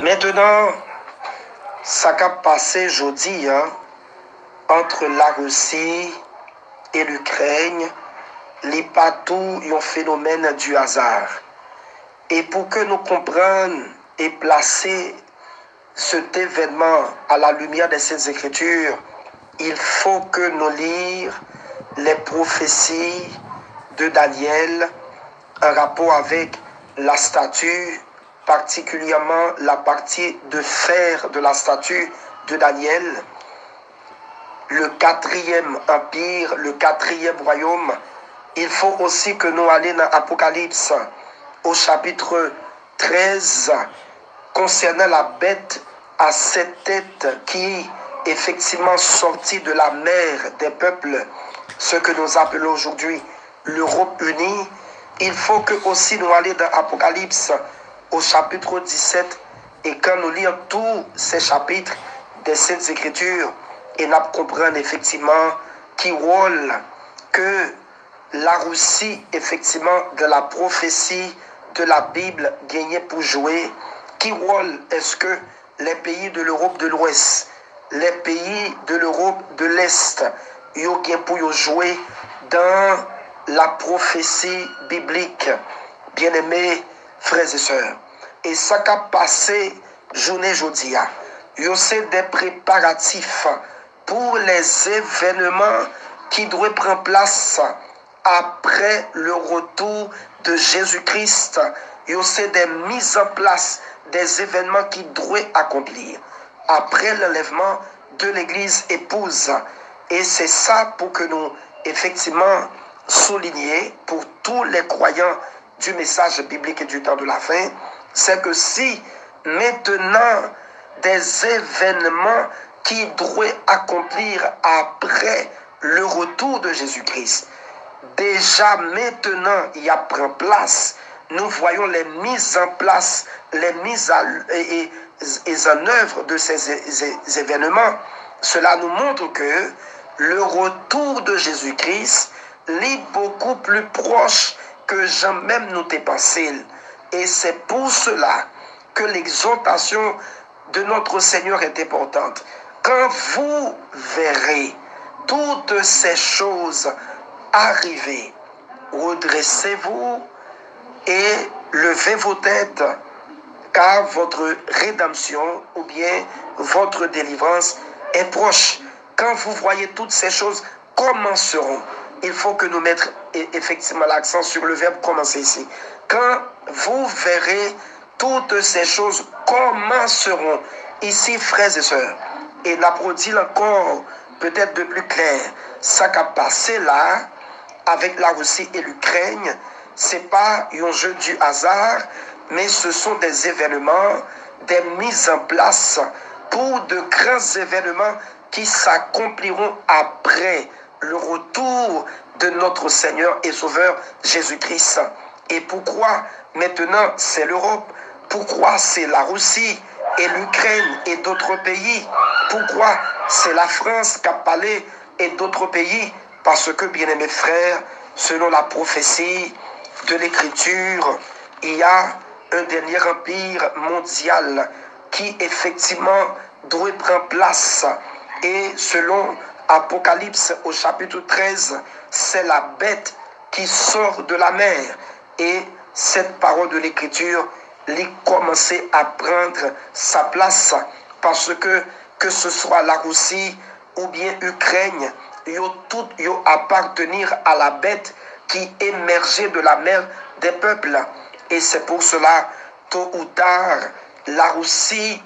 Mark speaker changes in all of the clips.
Speaker 1: Maintenant, ça a passé jeudi entre la Russie et l'Ukraine, les pas tout un phénomène du hasard. Et pour que nous comprenions et placer cet événement à la lumière de ces Écritures, il faut que nous lisions les prophéties de Daniel en rapport avec la statue, particulièrement la partie de fer de la statue de Daniel, le quatrième empire, le quatrième royaume. Il faut aussi que nous allions dans Apocalypse au chapitre 13 concernant la bête à 7 têtes qui effectivement sortit de la mer des peuples, ce que nous appelons aujourd'hui l'Europe unie. Il faut que aussi nous allions dans Apocalypse au chapitre 17 et quand nous lisons tous ces chapitres des Saintes Écritures et nous comprenons effectivement qui rôle que la Russie effectivement de la prophétie de la Bible gagnait pour jouer, qui rôle est-ce que les pays de l'Europe de l'Ouest, les pays de l'Europe de l'Est, ils ont pour jouer dans la prophétie biblique, bien-aimés frères et sœurs. Et ça qui a passé journée jeudi, c'est des préparatifs pour les événements qui doivent prendre place après le retour de Jésus-Christ. C'est des mises en place des événements qui doivent accomplir après l'enlèvement de l'église épouse. Et c'est ça pour que nous, effectivement, souligner pour tous les croyants du message biblique et du temps de la fin, c'est que si maintenant des événements qui doivent accomplir après le retour de Jésus-Christ, déjà maintenant il y a pris place, nous voyons les mises en place, les mises en œuvre de ces événements. Cela nous montre que le retour de Jésus-Christ est beaucoup plus proche que jamais nous t'ai pensé. Et c'est pour cela que l'exhortation de notre Seigneur est importante. Quand vous verrez toutes ces choses arriver, redressez-vous et levez vos têtes, car votre rédemption ou bien votre délivrance est proche. Quand vous voyez toutes ces choses commenceront, il faut que nous mettions effectivement l'accent sur le verbe commencer ici. Quand vous verrez toutes ces choses commenceront, ici frères et sœurs, et l'applaudit encore peut-être de plus clair, ça qui a passé là avec la Russie et l'Ukraine, c'est pas un jeu du hasard, mais ce sont des événements, des mises en place pour de grands événements qui s'accompliront après le retour de notre Seigneur et Sauveur Jésus-Christ. Et pourquoi maintenant c'est l'Europe? Pourquoi c'est la Russie et l'Ukraine et d'autres pays? Pourquoi c'est la France qui a parlé et d'autres pays? Parce que, bien-aimés frères, selon la prophétie de l'Écriture, il y a un dernier empire mondial qui effectivement doit prendre place. Et selon Apocalypse au chapitre 13, c'est la bête qui sort de la mer. Et cette parole de l'Écriture, il commençait à prendre sa place parce que ce soit la Russie ou bien l'Ukraine, ils appartenir à la bête qui émergeait de la mer des peuples. Et c'est pour cela, tôt ou tard, la Russie,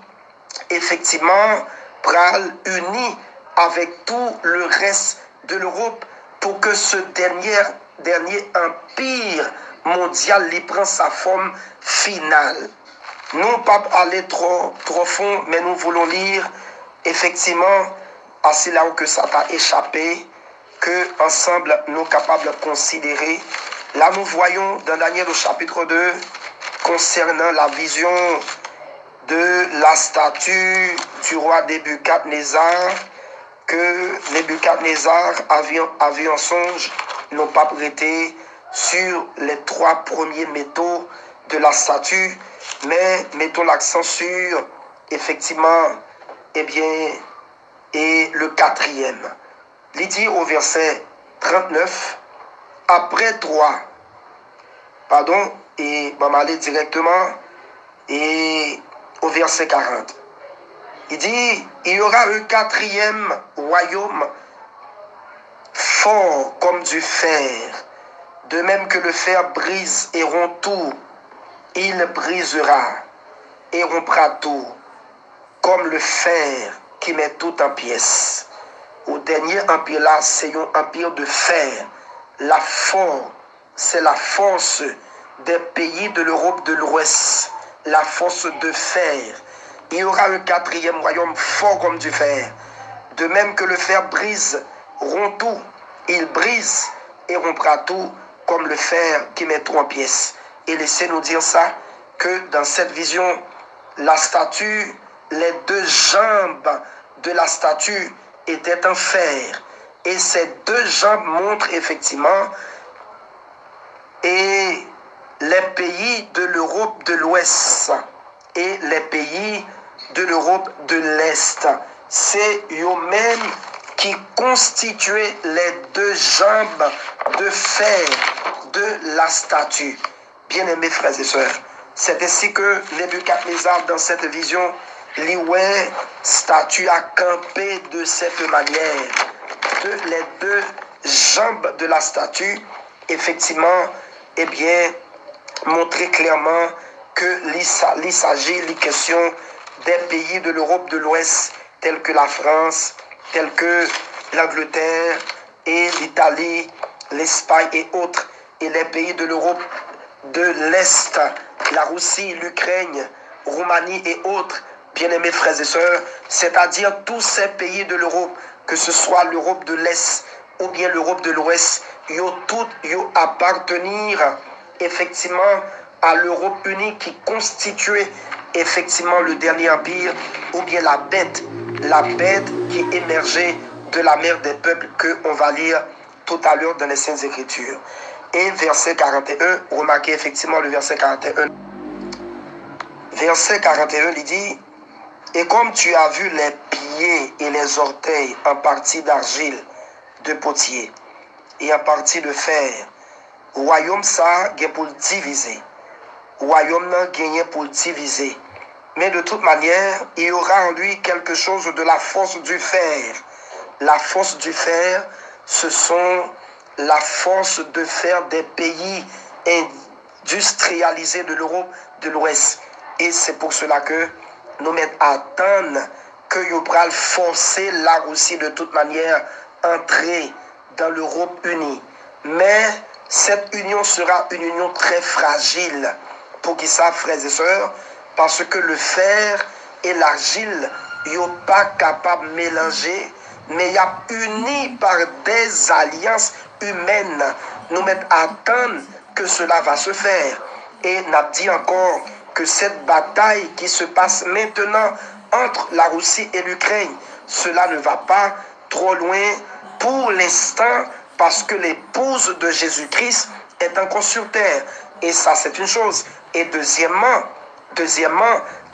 Speaker 1: effectivement, pral unie avec tout le reste de l'Europe pour que ce dernier empire mondial lui prend sa forme finale. Nous pas aller trop fond, mais nous voulons lire effectivement assez là où que ça t'a échappé, que ensemble nous capables de considérer. Là nous voyons dans Daniel au chapitre 2 concernant la vision de la statue du roi Nebuchadnezzar, que Nebuchadnezzar avait en songe n'ont pas prêté sur les 3 premiers métaux de la statue mais mettons l'accent sur, effectivement, eh bien, et le quatrième. Il dit au verset 39, après 3, pardon, et on va aller directement et au verset 40. Il dit, il y aura un quatrième royaume fort comme du fer, de même que le fer brise et rompt tout, il brisera et rompra tout, comme le fer qui met tout en pièces. Au dernier empire là, c'est un empire de fer. La force, c'est la force des pays de l'Europe de l'Ouest, la force de fer. Il y aura un quatrième royaume fort comme du fer. De même que le fer brise, rompt tout, il brise et rompra tout comme le fer qui met tout en pièces. Et laissez-nous dire ça, que dans cette vision, la statue, les deux jambes de la statue étaient en fer. Et ces deux jambes montrent effectivement et les pays de l'Europe de l'Ouest et les pays de l'Europe de l'Est. C'est eux-mêmes qui constituaient les deux jambes de fer de la statue. Bien-aimés frères et sœurs, c'est ainsi que Nebuchadnezzar, dans cette vision, l'Ioué statue a campé de cette manière. Les deux jambes de la statue, effectivement, eh bien, montrer clairement qu'il s'agit des questions des pays de l'Europe de l'Ouest, tels que la France, tels que l'Angleterre et l'Italie, l'Espagne et autres, et les pays de l'Europe de l'Est, la Russie, l'Ukraine, Roumanie et autres, bien-aimés frères et sœurs, c'est-à-dire tous ces pays de l'Europe, que ce soit l'Europe de l'Est ou bien l'Europe de l'Ouest, ils appartenir effectivement à l'Europe unie qui constituait effectivement le dernier empire, ou bien la bête qui émergeait de la mer des peuples, que on va lire tout à l'heure dans les Saintes Écritures. Et verset 41, remarquez effectivement le verset 41. Verset 41, il dit, et comme tu as vu les pieds et les orteils en partie d'argile, de potier, et en partie de fer, royaume ça, il pour diviser. Royaume non gagné pour diviser. Mais de toute manière, il y aura en lui quelque chose de la force du fer. La force du fer, ce sont la force de fer des pays industrialisés de l'Europe de l'Ouest. Et c'est pour cela que nous mettons à attendre que Yobral forcer la Russie de toute manière entrer dans l'Europe unie. Mais cette union sera une union très fragile. Pour qui ça, frères et sœurs? Parce que le fer et l'argile, ils ne sont pas capables de mélanger, mais ils sont unis par des alliances humaines. Nous mettons à attendre que cela va se faire. Et n'a dit encore que cette bataille qui se passe maintenant entre la Russie et l'Ukraine, cela ne va pas trop loin pour l'instant, parce que l'épouse de Jésus-Christ est encore sur terre. Et ça, c'est une chose. Et deuxièmement,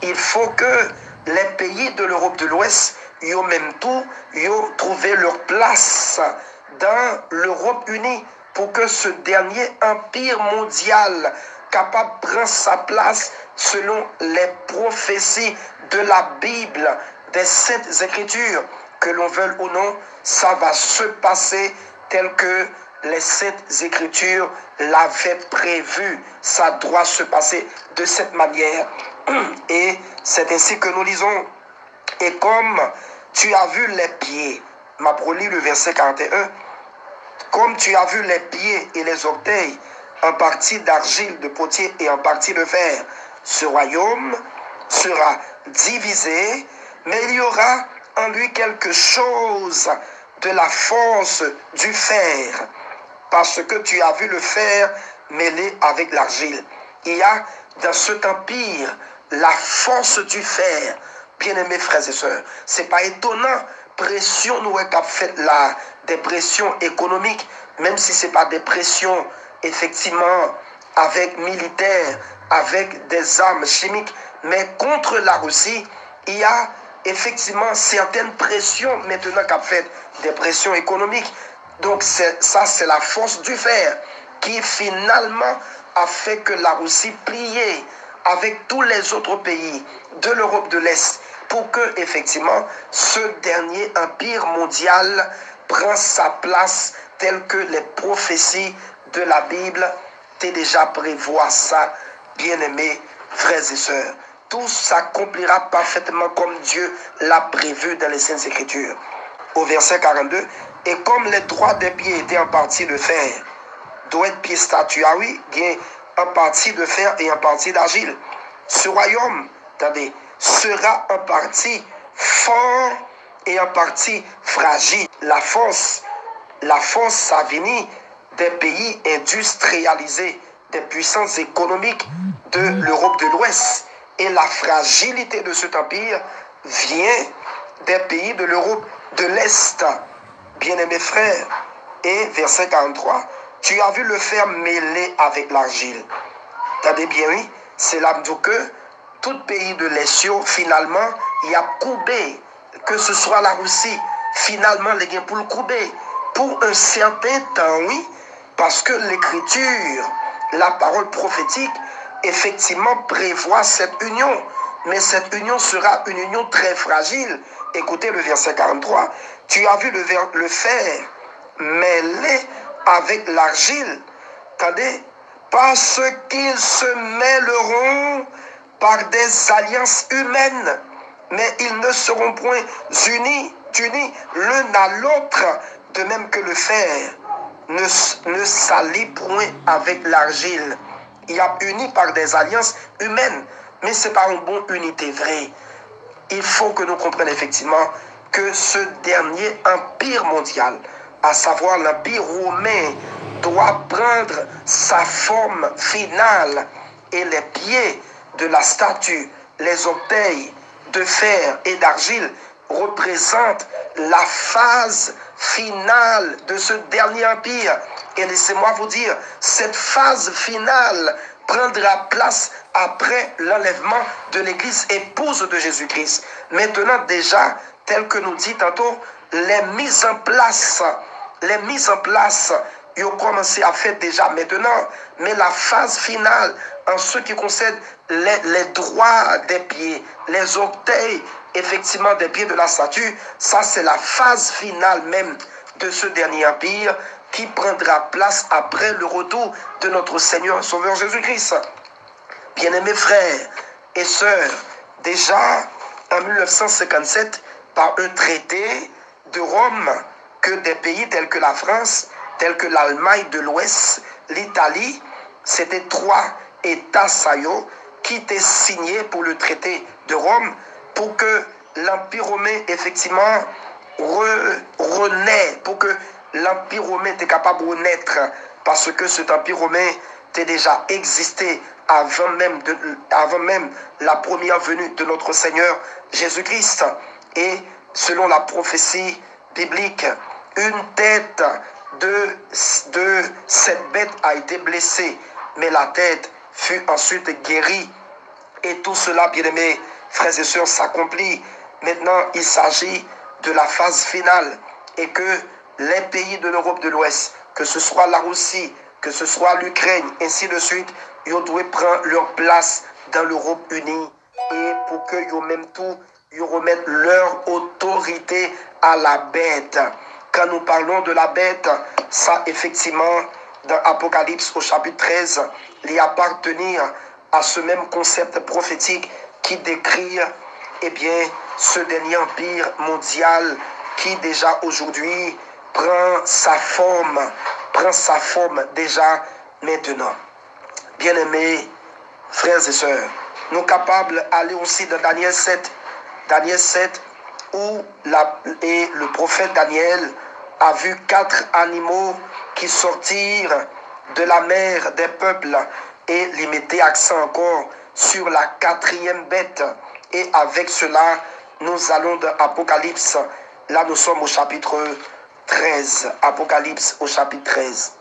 Speaker 1: il faut que les pays de l'Europe de l'Ouest, ils ont même tout, ils ont trouvé leur place dans l'Europe unie pour que ce dernier empire mondial capable de prendre sa place selon les prophéties de la Bible, des Saintes Écritures, que l'on veuille ou non, ça va se passer tel que les Saintes Écritures l'avaient prévu. Ça doit se passer de cette manière. Et c'est ainsi que nous lisons. Et comme tu as vu les pieds, m'a proli le verset 41, comme tu as vu les pieds et les orteils, en partie d'argile, de potier et en partie de fer, ce royaume sera divisé, mais il y aura en lui quelque chose de la force du fer, parce que tu as vu le fer mêlé avec l'argile. Il y a dans cet empire la force du fer. Bien-aimés frères et sœurs, c'est pas étonnant, pression nous est fait là, des pressions économiques, même si c'est pas des pressions effectivement avec militaires, avec des armes chimiques. Mais contre la Russie, il y a effectivement certaines pressions maintenant qu'a fait, des pressions économiques. Donc ça, c'est la force du fer qui finalement a fait que la Russie pliait avec tous les autres pays de l'Europe de l'Est pour que effectivement ce dernier empire mondial prenne sa place tel que les prophéties de la Bible t'ont déjà prévoit ça, bien-aimés frères et sœurs. Tout s'accomplira parfaitement comme Dieu l'a prévu dans les Saintes Écritures. Au verset 42, et comme les droits des pieds étaient en partie de fer, doit être pied statue, ah oui, bien en partie de fer et en partie d'argile. Ce royaume, attendez, sera en partie fort et en partie fragile. La force, ça vient des pays industrialisés, des puissances économiques de l'Europe de l'Ouest. Et la fragilité de cet empire vient des pays de l'Europe de l'Est. Bien-aimés frères, et verset 43, tu as vu le fer mêlé avec l'argile. Attendez bien, oui, c'est là que tout pays de l'Est, finalement, il a coupé, que ce soit la Russie, finalement, les gens pour le couper, pour un certain temps, oui, parce que l'écriture, la parole prophétique, effectivement prévoit cette union. Mais cette union sera une union très fragile. Écoutez le verset 43. Tu as vu le fer mêlé avec l'argile. Attendez, parce qu'ils se mêleront par des alliances humaines, mais ils ne seront point unis l'un à l'autre, de même que le fer ne s'allie point avec l'argile. Il y a uni par des alliances humaines, mais ce n'est pas une bonne unité vraie. Il faut que nous comprenions effectivement que ce dernier empire mondial, à savoir l'empire romain, doit prendre sa forme finale et les pieds de la statue, les orteils de fer et d'argile représentent la phase finale de ce dernier empire. Et laissez-moi vous dire, cette phase finale prendra place après l'enlèvement de l'Église épouse de Jésus-Christ. Maintenant déjà, tel que nous dit tantôt, les mises en place, ils ont commencé à faire déjà maintenant, mais la phase finale, en ce qui concerne les droits des pieds, les orteils, effectivement, des pieds de la statue, ça c'est la phase finale même de ce dernier empire qui prendra place après le retour de notre Seigneur et Sauveur Jésus-Christ. Bien-aimés frères et sœurs, déjà en 1957, par un traité de Rome, que des pays tels que la France, tels que l'Allemagne de l'Ouest, l'Italie, c'était 3 États saillants qui étaient signés pour le traité de Rome pour que l'Empire romain, effectivement, renaît, pour que l'Empire romain était capable de renaître, parce que cet Empire romain était déjà existé avant même la première venue de notre Seigneur Jésus-Christ. Et selon la prophétie biblique, une tête de cette bête a été blessée, mais la tête fut ensuite guérie. Et tout cela, bien-aimés frères et sœurs, s'accomplit. Maintenant, il s'agit de la phase finale et que les pays de l'Europe de l'Ouest, que ce soit la Russie, que ce soit l'Ukraine, ainsi de suite, ils doivent prendre leur place dans l'Europe unie et pour que ils même tout, ils remettent leur autorité à la bête. Quand nous parlons de la bête, ça effectivement, dans Apocalypse au chapitre 13, il y appartenir à ce même concept prophétique qui décrit, eh bien, ce dernier empire mondial qui déjà aujourd'hui prend sa forme déjà maintenant. Bien-aimés frères et sœurs, nous sommes capables d'aller aussi dans Daniel 7, où le prophète Daniel a vu 4 animaux qui sortirent de la mer des peuples et il mettait accent encore sur la 4e bête. Et avec cela, nous allons dans Apocalypse. Là, nous sommes au chapitre 13. Apocalypse au chapitre 13.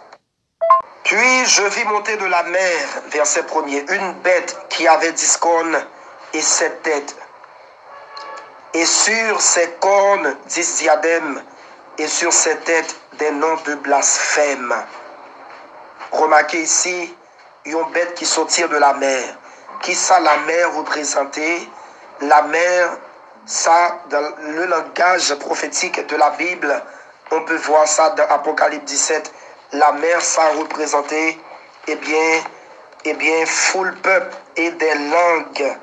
Speaker 1: Puis je vis monter de la mer, verset 1er, une bête qui avait 10 cornes et 7 têtes. Et sur ses cornes 10 diadèmes, et sur ses têtes des noms de blasphème. Remarquez ici, une bête qui sortit de la mer. Qui ça la mer représentée? La mer, ça, dans le langage prophétique de la Bible, on peut voir ça dans Apocalypse 17. La mer, ça représentait, eh bien, full peuple et des langues.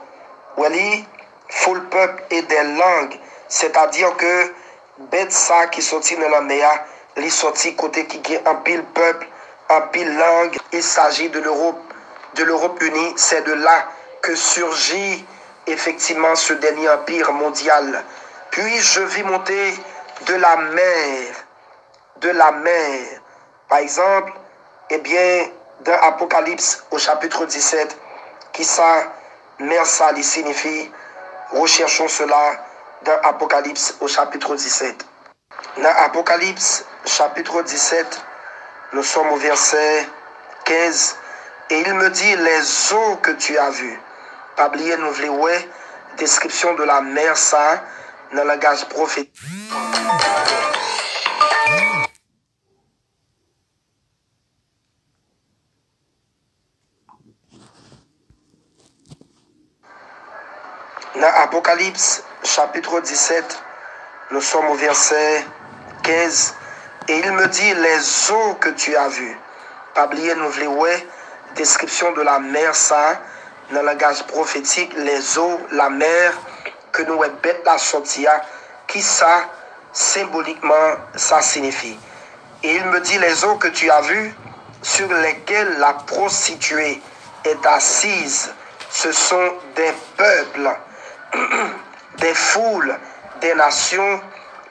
Speaker 1: Oui, full peuple et des langues. C'est-à-dire que bête ça qui sortit de la mer, les sorti côté qui est un pile peuple, un pile langue. Il s'agit de l'Europe unie. C'est de là que surgit effectivement ce dernier empire mondial. Puis je vis monter de la mer. Par exemple, eh bien, dans Apocalypse au chapitre 17, qui ça, mer ça signifie, recherchons cela dans Apocalypse au chapitre 17. Dans Apocalypse chapitre 17, nous sommes au verset 15, et il me dit, les eaux que tu as vues. Pas oublier, nous voulons, description de la mer ça, dans le langage prophétique. Dans Apocalypse, chapitre 17, nous sommes au verset 15. Et il me dit, les eaux que tu as vues. Pas oublier, nous voulons, description de la mer, ça, dans le langage prophétique, les eaux, la mer, que nous avons bête la sortie, qui ça, symboliquement, ça signifie. Et il me dit, les eaux que tu as vues, sur lesquelles la prostituée est assise, ce sont des peuples, des foules, des nations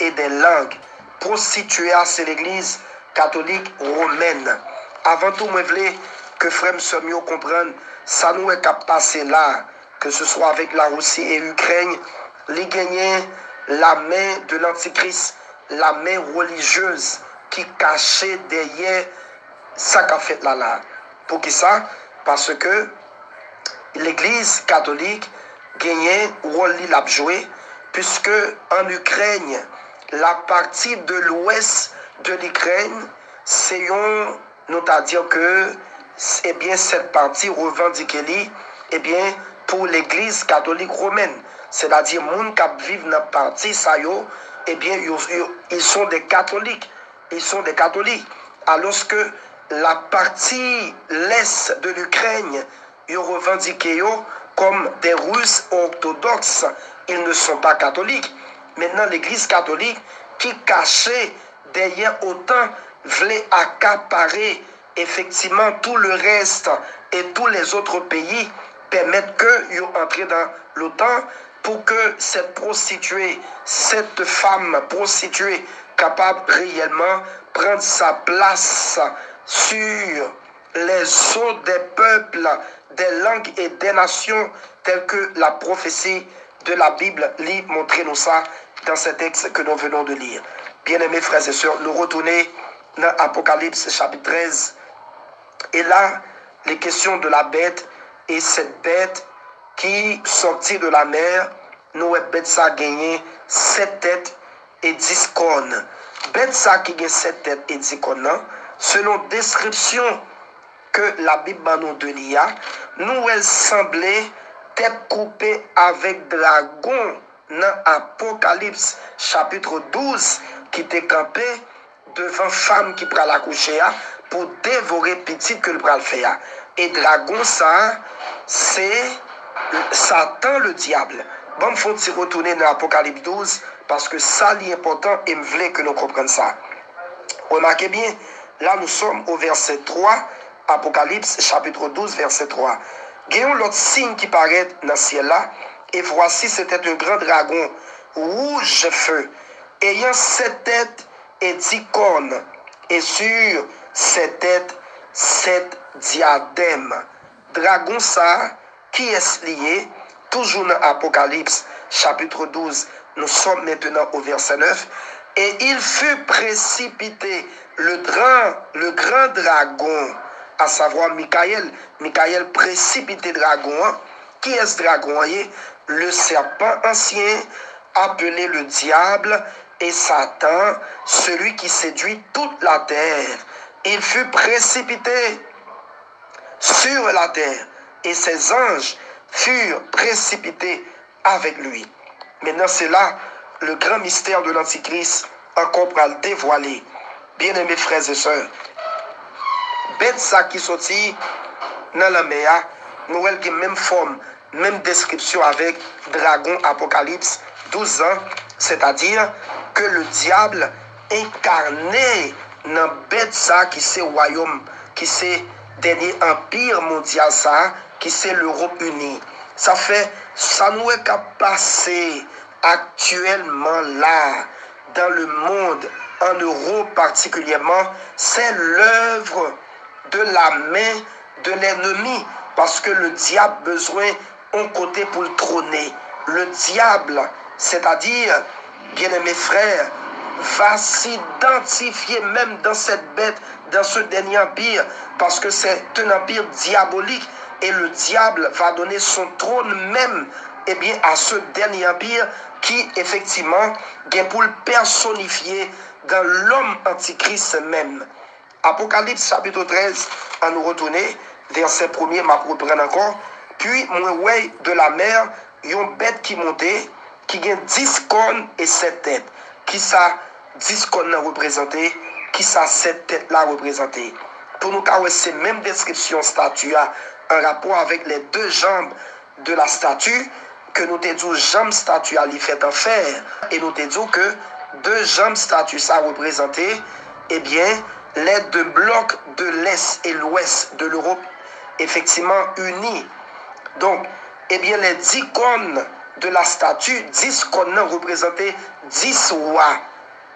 Speaker 1: et des langues. Prostituée, c'est l'église catholique romaine. Avant tout, moi, je voulais que frère mieux comprenne, ça nous est qu'à passer là, que ce soit avec la Russie et l'Ukraine, les gagnants, la main de l'Antichrist, la main religieuse qui cachait derrière ça qu'a fait là. Pour qui ça? Parce que l'église catholique gagnait rôle l'a joué, puisque en Ukraine, la partie de l'ouest de l'Ukraine, c'est c'est-à-dire que eh bien, cette partie revendiquée pour l'église catholique romaine. C'est-à-dire, les gens qui vivent dans la partie, eh bien, ils sont des catholiques. Ils sont des catholiques. Alors que la partie l'est de l'Ukraine, ils revendiquent comme des Russes orthodoxes. Ils ne sont pas catholiques. Maintenant, l'église catholique, qui cachait derrière autant, voulait accaparer effectivement tout le reste et tous les autres pays, permettent qu'ils entrent dans l'OTAN pour que cette prostituée, cette femme prostituée, capable réellement prendre sa place sur les eaux des peuples, des langues et des nations, telles que la prophétie de la Bible lit, montrez-nous ça dans ce texte que nous venons de lire. Bien-aimés frères et sœurs, nous retournons dans Apocalypse chapitre 13. Et là, les questions de la bête, et cette bête qui sortit de la mer, nous avons bête ça gagné 7 têtes et 10 cornes. Bête ça qui gagne 7 têtes et 10 cornes, selon description que la Bible nous donne, nous elle semblait tête coupée avec dragon dans Apocalypse chapitre 12 qui était campé devant femme qui prend la coucher pour dévorer petit que le bras le fait. Et dragon ça, c'est Satan le diable. Bon, il faut retourner dans Apocalypse 12 parce que ça est important et me voulait que nous comprenions ça. Remarquez bien, là nous sommes au verset 3, Apocalypse chapitre 12, verset 3. Gagnons l'autre signe qui paraît dans le ciel là, et voici c'était un grand dragon, rouge feu, ayant 7 têtes et 10 cornes, et sur ses têtes 7 diadèmes. Dragon ça, qui est lié, toujours dans Apocalypse chapitre 12, nous sommes maintenant au verset 9, et il fut précipité, le grand dragon, à savoir Michael. Michael précipité dragon. Qui est ce dragon? Le serpent ancien, appelé le diable et Satan, celui qui séduit toute la terre. Il fut précipité sur la terre et ses anges furent précipités avec lui. Maintenant, c'est là le grand mystère de l'Antichrist encore pour le dévoiler. Bien-aimés frères et sœurs, bête ça qui sortit dans la mer, nous avons la même forme, même description avec dragon Apocalypse 12 ans, c'est-à-dire que le diable incarné dans bête ça qui c'est royaume, qui c'est dernier empire mondial ça, qui c'est l'Europe unie. Ça fait, ça nous est qu'à passer actuellement là, dans le monde, en Europe particulièrement, c'est l'œuvre de la main de l'ennemi. Parce que le diable a besoin d'un côté pour le trôner. Le diable, c'est-à-dire, bien-aimés frères, va s'identifier même dans cette bête, dans ce dernier empire, parce que c'est un empire diabolique. Et le diable va donner son trône même à ce dernier empire qui, effectivement, est pour le personnifier dans l'homme antichrist même. Apocalypse chapitre 13, à nous retourner, verset 1er, m'a reprendre encore. Puis, moi, ouais, de la mer, une bête qui montait, qui a 10 cornes et 7 têtes. Qui ça, 10 cornes représenté, qui ça, 7 têtes là représenté. Pour nous, car c'est même description statue en rapport avec les 2 jambes de la statue, que nous te disons jambes statue à l'y fait en fer. Et nous te disons que 2 jambes statue ça représenté, les 2 blocs de l'Est et l'Ouest de l'Europe, effectivement unis. Donc, les 10 cônes de la statue, 10 cônes représentaient 10 rois.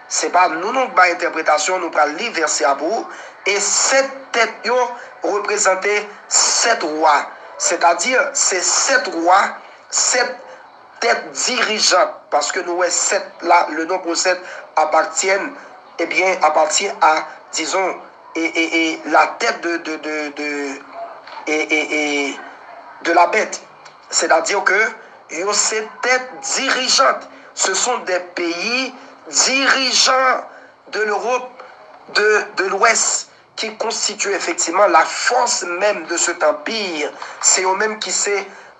Speaker 1: Ce n'est pas nous, notre interprétation, nous prenons les versets à bout. Et 7 têtes représentaient 7 rois. C'est-à-dire, ces 7 rois, 7 têtes dirigeantes. Parce que nous, 7 là, le nombre 7 appartient à, disons, la tête de la bête. C'est-à-dire que ces têtes dirigeantes, ce sont des pays dirigeants de l'Europe de l'Ouest qui constituent effectivement la force même de cet empire. C'est eux-mêmes qui sont,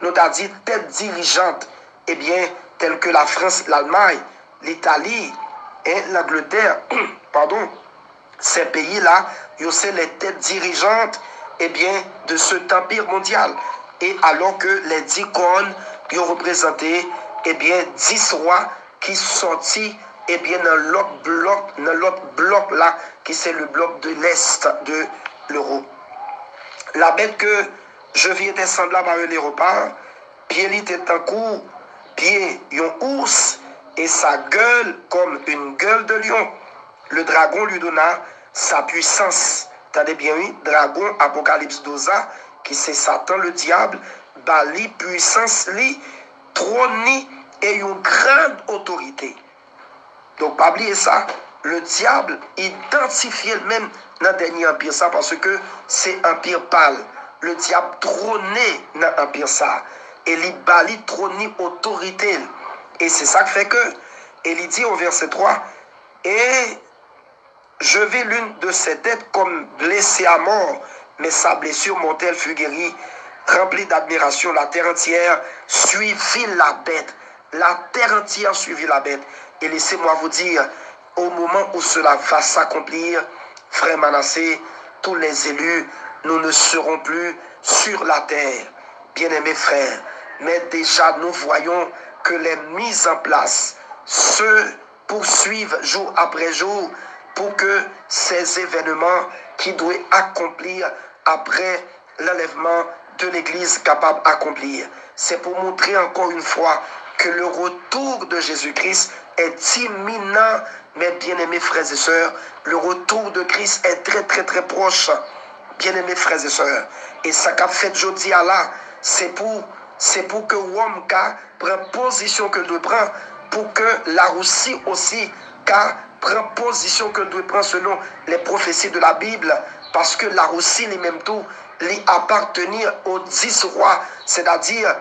Speaker 1: nous avons dit, têtes dirigeantes, telles que la France, l'Allemagne, l'Italie et l'Angleterre, pardon. Ces pays-là, c'est les têtes dirigeantes de cet empire mondial. Et alors que les 10 cônes ont représenté 10 rois qui sont sortis dans l'autre bloc là, qui c'est le bloc de l'Est de l'Europe. La bête que je vis était semblable à un léopard, pied il était en court, pied un ours, et sa gueule comme une gueule de lion. Le dragon lui donna sa puissance. Attendez bien, oui, dragon, Apocalypse 12, qui c'est Satan, le diable, bali puissance, li, trône et une grande autorité. Donc, pas oublier ça, le diable identifiait même dans le dernier empire ça, parce que c'est empire pâle. Le diable trônait dans l'empire ça. Et il bali trône autorité. Et c'est ça qui fait que, il dit au verset 3, et je vis l'une de ses têtes comme blessée à mort, mais sa blessure mortelle fut guérie. Remplie d'admiration, la terre entière suivit la bête. La terre entière suivit la bête. Et laissez-moi vous dire, au moment où cela va s'accomplir, frère Manassé, tous les élus, nous ne serons plus sur la terre. Bien-aimés frères, mais déjà nous voyons que les mises en place se poursuivent jour après jour pour que ces événements qui doivent accomplir après l'enlèvement de l'Église capable d'accomplir. C'est pour montrer encore une fois que le retour de Jésus-Christ est imminent, mes bien-aimés frères et sœurs. Le retour de Christ est très très très proche, bien-aimés frères et sœurs. Et ça qu'a fait aujourd'hui là, c'est pour que l'homme prenne position que doit prendre, pour que la Russie aussi prend position que doit prendre selon les prophéties de la Bible, parce que là aussi, les mêmes tout, les appartenir aux 10 rois, c'est-à-dire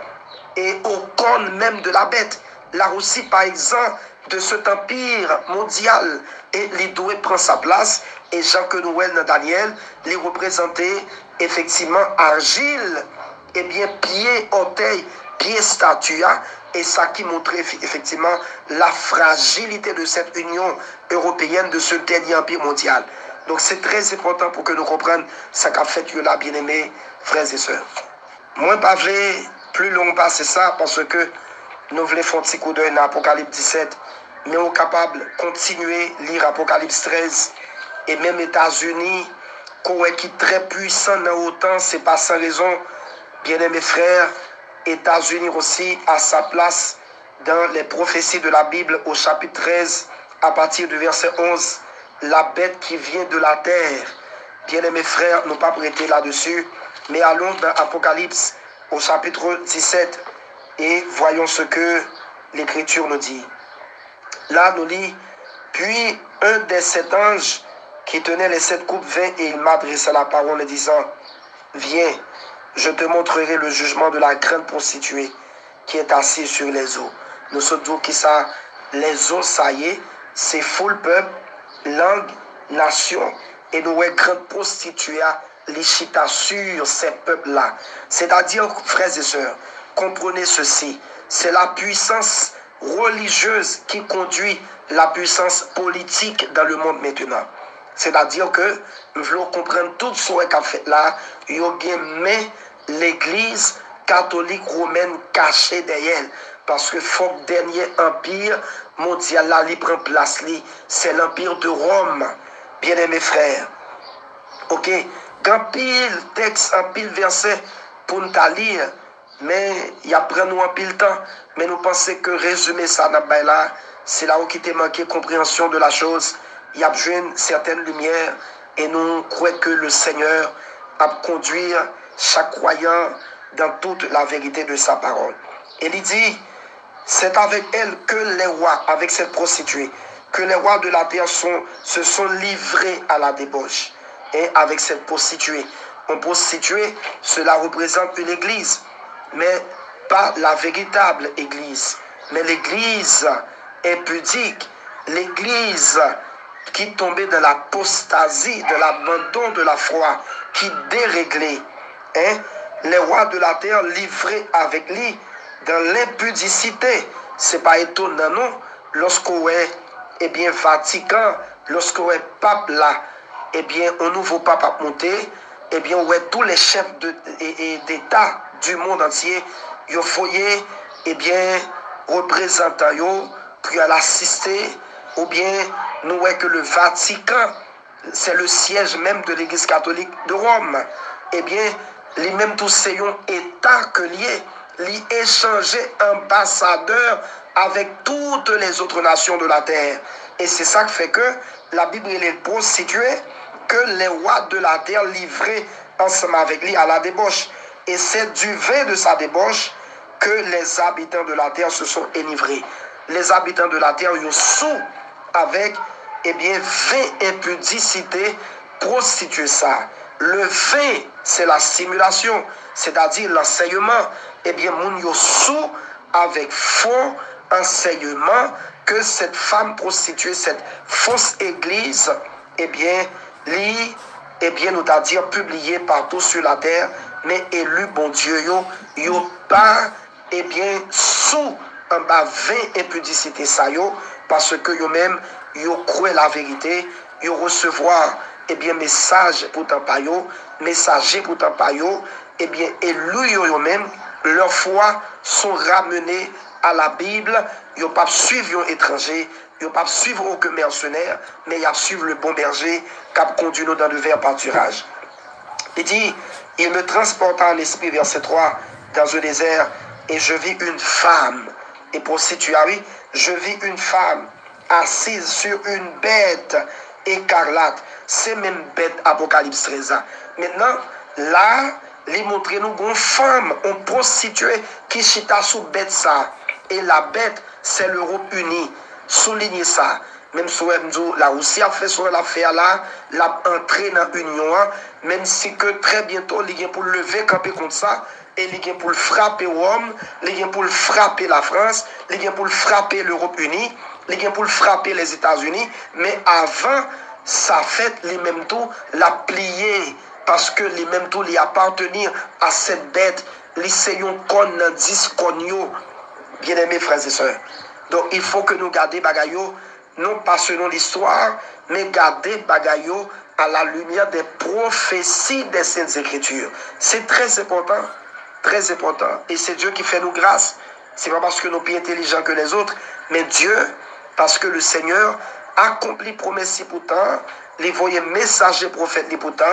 Speaker 1: et au corps même de la bête. Là aussi, par exemple, de cet empire mondial, et les doués prend sa place, et Jean que Noël dans Daniel, les représentait effectivement argile, et bien pied, orteil, pied, statue, et ça qui montrait effectivement la fragilité de cette Union européenne, de ce dernier empire mondial. Donc c'est très important pour que nous comprenions ce qu'a fait Dieu là, bien-aimés, frères et sœurs. Moi, pas plus long passer ça, parce que nous voulons faire un petit coup d'œil dans Apocalypse 17, mais on est capable de continuer à lire Apocalypse 13, et même États-Unis, qui est très puissant dans autant, c'est pas sans raison, bien-aimés frères, États-Unis aussi a sa place dans les prophéties de la Bible au chapitre 13, à partir du verset 11, la bête qui vient de la terre. Bien-aimés frères, nous pas prêter là-dessus, mais allons dans Apocalypse au chapitre 17 et voyons ce que l'Écriture nous dit. Là, nous lit, puis un des 7 anges qui tenait les 7 coupes vint et il m'adressa la parole en disant, viens, je te montrerai le jugement de la grande prostituée qui est assise sur les eaux. Nous sommes qui ça, les eaux, ça y est, c'est full peuple, langue, nation, et nous est grande prostituée, les chita sur ces peuples-là. C'est-à-dire, frères et sœurs, comprenez ceci, c'est la puissance religieuse qui conduit la puissance politique dans le monde maintenant. C'est-à-dire que nous voulons comprendre tout ce qu'on a fait là, il y a bien l'église catholique romaine cachée derrière. Parce que le dernier empire mondial là, il prend place, c'est l'empire de Rome, bien aimés frères. Ok, quand pile texte, en pile verset pour nous lire, mais il y a pris nous un pile temps, mais nous pensons que résumer ça là, c'est là où il était manqué compréhension de la chose. Il y a besoin de certaines lumières et nous croyons que le Seigneur a conduit chaque croyant dans toute la vérité de sa parole. Et il dit, c'est avec elle que les rois, avec cette prostituée, que les rois de la terre se sont livrés à la débauche. Et avec cette prostituée, une prostituée, cela représente une église, mais pas la véritable église, mais l'église impudique, l'église qui tombait dans l'apostasie, de l'abandon de la foi, qui déréglait. Hein? Les rois de la terre livrés avec lui dans l'impudicité. C'est pas étonnant, non? Lorsqu'on est, eh bien, Vatican, lorsqu'on est pape là, eh bien, un nouveau pape a monté, eh bien, on est tous les chefs d'État du monde entier, ils voyaient, eh bien, représentants, puis à l'assister, ou bien, nous voyons que le Vatican, c'est le siège même de l'Église catholique de Rome. Eh bien, les mêmes tous ces États que liés, les échanger ambassadeurs avec toutes les autres nations de la terre. Et c'est ça qui fait que la Bible est prostituée, que les rois de la terre livrés ensemble avec lui à la débauche. Et c'est du vin de sa débauche que les habitants de la terre se sont enivrés. Les habitants de la terre ont sous avec, eh bien, vin impudicité, prostituée ça. Le vin, c'est la stimulation, c'est-à-dire l'enseignement. Eh bien, moun yo sous avec faux enseignement que cette femme prostituée, cette fausse église, eh bien, nous t'a dit publié partout sur la terre, mais élu bon Dieu, yo pas, eh bien, sous en bas 20 impudicité ça yo, parce que yo même, yo croit la vérité, yo recevoir, eh bien, message pour t'en pas yo, messager pour t'en pas yo, eh bien, élu yo même, leur foi sont ramenés à la Bible, yo pas suivre un étranger, ils ne pas suivre aucun mercenaire, mais ils suivent le bon berger qui a conduit nous dans le vert pâturage. Il dit, il me transporta en esprit, verset 3, dans un désert, et je vis une femme. Et pour situer, oui, je vis une femme assise sur une bête écarlate. C'est même bête Apocalypse 13. Maintenant, là, il montre nous une femme, une prostituée qui chita sous bête ça. Et la bête, c'est l'Europe unie. Soulignez ça. même si la Russie a fait son affaire là, l'a entré dans l'Union, même si que très bientôt, il y a pour lever camper contre ça, et il y a pour frapper Rome, il y a pour frapper la France, il y a pour frapper l'Europe unie, il y a pour frapper les États-Unis, mais avant, ça fait les mêmes tours, la plier, parce que les mêmes tours, les appartenir à cette bête, les seyons qu'on dit qu'on bien aimés frères et sœurs. Donc il faut que nous gardions bagayo, non pas selon l'histoire, mais garder bagayo à la lumière des prophéties des Saintes Écritures. C'est très important, très important. Et c'est Dieu qui fait nous grâce. C'est pas parce que nous sommes plus intelligents que les autres, mais Dieu, parce que le Seigneur accomplit promesses pourtant, les voyants messagers prophètes les pourtant,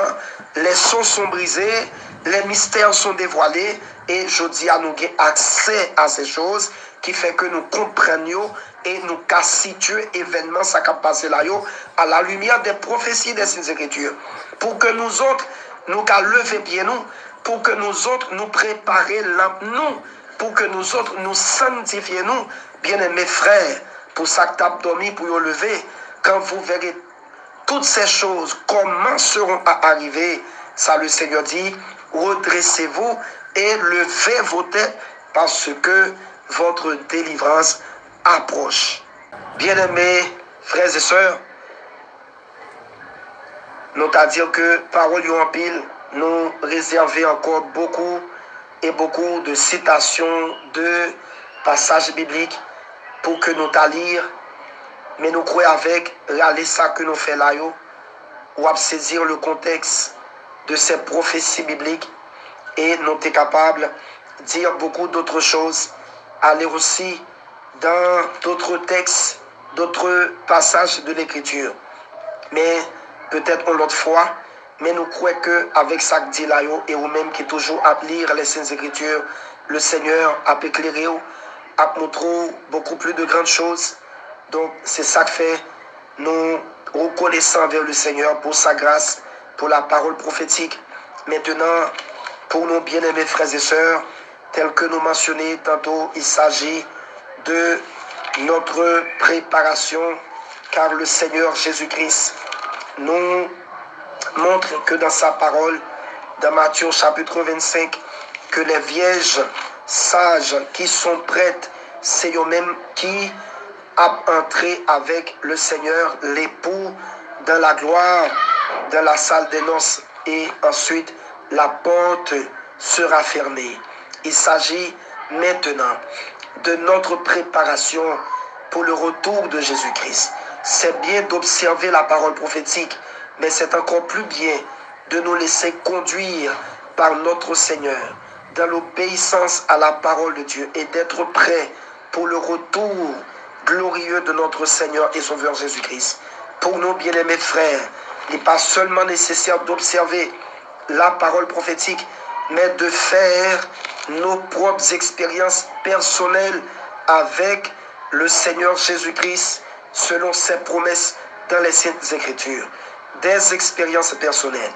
Speaker 1: les sons sont brisés, les mystères sont dévoilés, et je dis à nous accès à ces choses qui fait que nous comprenions et nous qu'à situer événements ça qui passé là à la lumière des prophéties des Saintes Écritures, pour que nous autres nous qu'à lever bien nous, pour que nous autres nous préparer nous, pour que nous autres nous sanctifions nous, bien aimés frères, pour ça que tu as dormi pour vous lever, quand vous verrez toutes ces choses commenceront à arriver, ça le Seigneur dit, redressez-vous et levez vos têtes parce que votre délivrance approche. Bien-aimés, frères et sœurs, nous à dire que parole en pile, nous réserver encore beaucoup et beaucoup de citations de passages bibliques pour que nous t'a lire, mais nous croyons avec râler ça que nous faisons là, ou à saisir le contexte de ces prophéties bibliques et nous sommes capables de dire beaucoup d'autres choses, aller aussi dans d'autres textes, d'autres passages de l'Écriture. Mais peut-être une autre fois, mais nous croyons qu'avec ça que dit là, et vous-même qui toujours à lire les Saintes Écritures, le Seigneur a éclairé, a montré beaucoup plus de grandes choses. Donc c'est ça que fait nous reconnaissons vers le Seigneur pour sa grâce, pour la parole prophétique. Maintenant, pour nos bien-aimés frères et sœurs, tel que nous mentionnons tantôt, il s'agit de notre préparation, car le Seigneur Jésus-Christ nous montre que dans sa parole, dans Matthieu chapitre 25, que les vierges sages qui sont prêtes, c'est eux-mêmes qui a entré avec le Seigneur, l'époux, dans la gloire, dans la salle des noces, et ensuite la porte sera fermée. Il s'agit maintenant de notre préparation pour le retour de Jésus-Christ. C'est bien d'observer la parole prophétique, mais c'est encore plus bien de nous laisser conduire par notre Seigneur dans l'obéissance à la parole de Dieu et d'être prêt pour le retour glorieux de notre Seigneur et Sauveur Jésus-Christ. Pour nos bien-aimés frères, il n'est pas seulement nécessaire d'observer la parole prophétique, mais de faire nos propres expériences personnelles avec le Seigneur Jésus-Christ selon ses promesses dans les Saintes Écritures. Des expériences personnelles,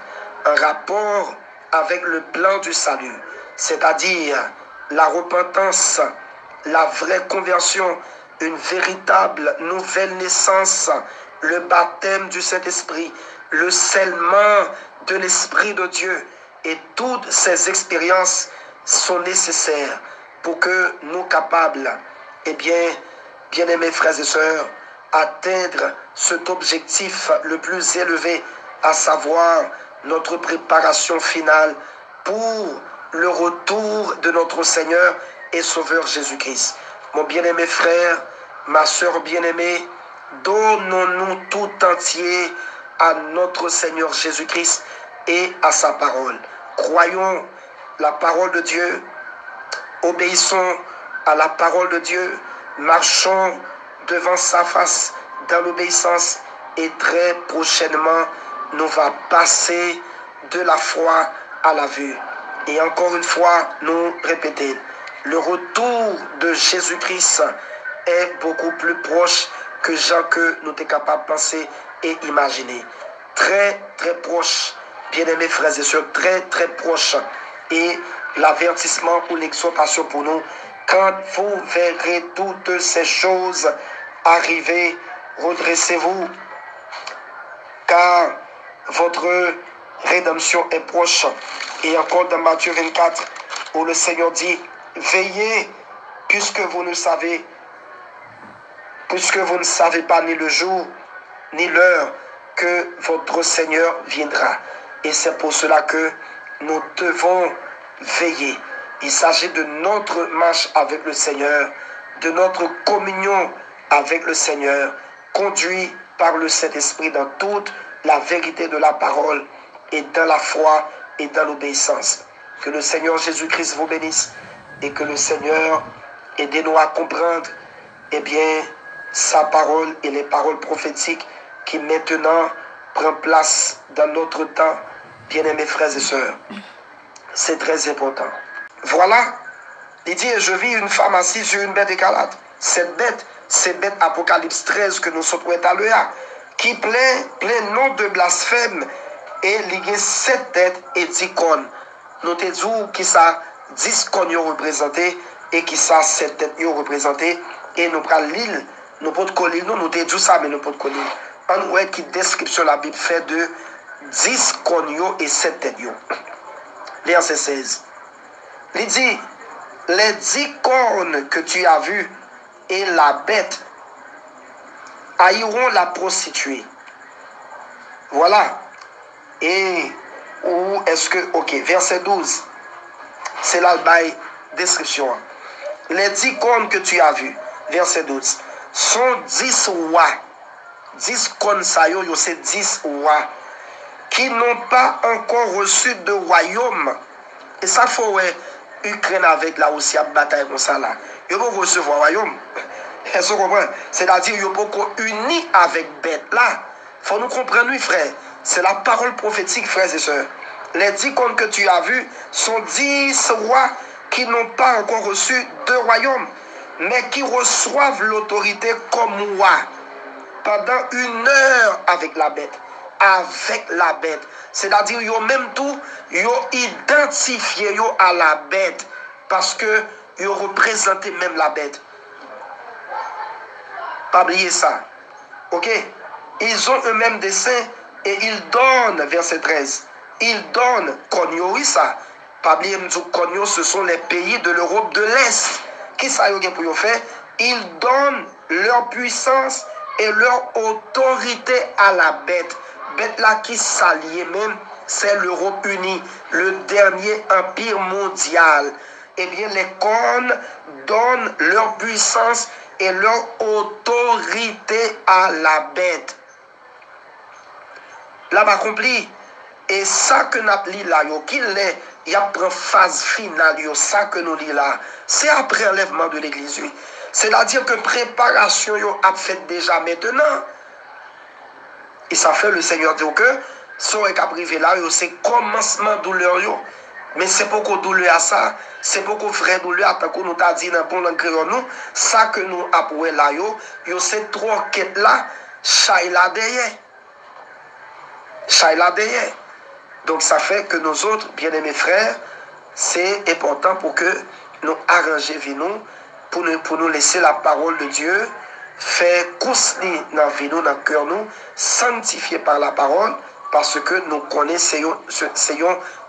Speaker 1: un rapport avec le plan du salut, c'est-à-dire la repentance, la vraie conversion, une véritable nouvelle naissance, le baptême du Saint-Esprit, le scellement de l'Esprit de Dieu. Et toutes ces expériences sont nécessaires pour que nous capables, bien-aimés frères et sœurs, atteindre cet objectif le plus élevé, à savoir notre préparation finale pour le retour de notre Seigneur et Sauveur Jésus-Christ. Mon bien-aimé frère, ma sœur bien-aimée, donnons-nous tout entier à notre Seigneur Jésus-Christ et à sa parole. Croyons la parole de Dieu, obéissons à la parole de Dieu, marchons devant sa face dans l'obéissance et très prochainement, nous va passer de la foi à la vue. Et encore une fois, nous répétons, le retour de Jésus-Christ est beaucoup plus proche que Jean que nous sommes capables de penser et imaginer. Très, très proche, bien-aimés frères et sœurs, très, très proche. Et l'avertissement ou l'exhortation pour nous, quand vous verrez toutes ces choses arriver, redressez-vous, car votre rédemption est proche. Et encore dans Matthieu 24, où le Seigneur dit, veillez, puisque vous ne savez pas ni le jour, ni l'heure que votre Seigneur viendra. Et c'est pour cela que nous devons veiller. Il s'agit de notre marche avec le Seigneur, de notre communion avec le Seigneur, conduit par le Saint-Esprit dans toute la vérité de la parole et dans la foi et dans l'obéissance. Que le Seigneur Jésus-Christ vous bénisse et que le Seigneur aide-nous à comprendre, eh bien, sa parole et les paroles prophétiques qui maintenant prennent place dans notre temps, bien-aimés frères et sœurs. C'est très important. Voilà, il dit, je vis une femme assise sur une bête écarlate. Cette bête, c'est bête Apocalypse 13 que nous sommes à l'EA, qui plein nom de blasphème et lié 7 têtes et 10 cornes. Nous te disons qui ça 10 cornes représenté et qui ça 7 têtes représenté. Et nous prenons l'île, nous ne pouvons pas coller, nous te disons ça, mais nous ne pouvons pas coller. On voit qui description la Bible fait de 10 cornes et 7 têtes. Verset 16. Il dit, les 10 cornes que tu as vues et la bête haïront la prostituée. Voilà. Et où est-ce que... Ok, verset 12. C'est là la description. Les 10 cornes que tu as vues, verset 12, sont 10 rois. 10 cornes, ça y est, c'est 10 rois qui n'ont pas encore reçu de royaume. Et ça, il faut Ukraine avec la aussi à bataille comme ça là. Ils vont recevoir le royaume. Est-ce que vous comprenez? C'est-à-dire qu'ils vont unis avec bête là. Il faut nous comprendre, oui, frère. C'est la parole prophétique, frères et sœurs. Les 10 cornes que tu as vus sont 10 rois qui n'ont pas encore reçu de royaume, mais qui reçoivent l'autorité comme roi pendant 1 heure avec la bête. Avec la bête. C'est-à-dire, ils ont même tout, ils ont identifié à la bête parce que ils ont représenté même la bête. Pas oublier ça. Ok? Ils ont eux-mêmes des saints et ils donnent, verset 13, ils donnent, Konyo, oui ça. Pas oublier, Konyo, ce sont les pays de l'Europe de l'Est. Qui ça y a pour faire? Ils donnent leur puissance et leur autorité à la bête. Bête là qui s'allie même, c'est l'Europe unie, le dernier empire mondial. Eh bien, les cornes donnent leur puissance et leur autorité à la bête. Là, m'a compris. Et ça que nous avons là, il y a une phase finale, ça que nous lisons là, c'est après l'enlèvement de l'église. C'est-à-dire que préparation a fait déjà maintenant. Et ça fait le Seigneur dire que si on est privé là, c'est commencement douleur. Mais c'est pourquoi douleur à ça, c'est pourquoi frère douleur, tant qu'on nous a dit dans le bon langage, nous, ça que nous avons là, c'est 3 quêtes là, Shaila derrière. Shaila derrière. Donc ça fait que nous autres, bien-aimés frères, c'est important pour que nous arrangions pour nous laisser la parole de Dieu faire cousler dans vie nous, dans le cœur nous, sanctifié par la parole, parce que nous connaissons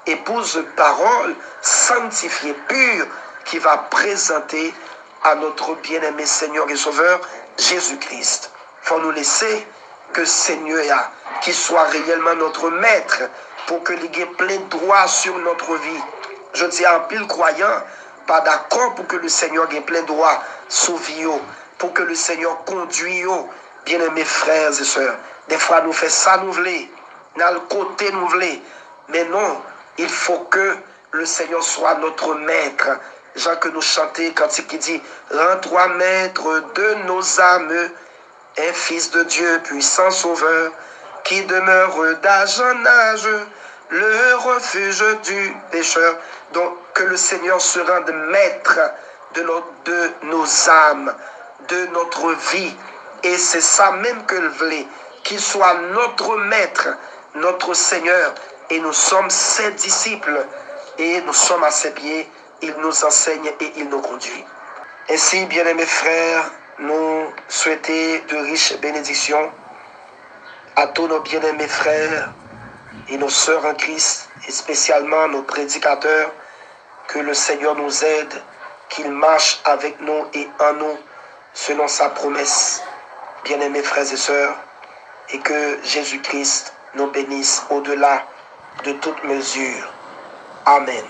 Speaker 1: épouse parole sanctifiée, pure, qui va présenter à notre bien-aimé Seigneur et Sauveur Jésus-Christ. Il faut nous laisser que Seigneur, qui soit réellement notre maître, pour que l'il ait plein droit sur notre vie. Je dis à un pile croyant, pas d'accord pour que le Seigneur ait plein droit sur vie, pour que le Seigneur conduise, bien aimés frères et sœurs. Des fois, nous faisons ça, nous voulons, dans le côté, nous voulons. Mais non, il faut que le Seigneur soit notre maître. Jean que nous chantons quand il dit, rends-toi maître de nos âmes, un fils de Dieu, puissant sauveur, qui demeure d'âge en âge, le refuge du pécheur. Donc, que le Seigneur se rende maître de nos âmes, de notre vie. Et c'est ça même que le voulait, qu'il soit notre maître, notre Seigneur. Et nous sommes ses disciples. Et nous sommes à ses pieds. Il nous enseigne et il nous conduit. Ainsi, bien-aimés frères, nous souhaiter de riches bénédictions à tous nos bien-aimés frères et nos sœurs en Christ, et spécialement nos prédicateurs, que le Seigneur nous aide, qu'il marche avec nous et en nous, selon sa promesse, bien-aimés frères et sœurs, et que Jésus-Christ nous bénisse au-delà de toute mesure. Amen.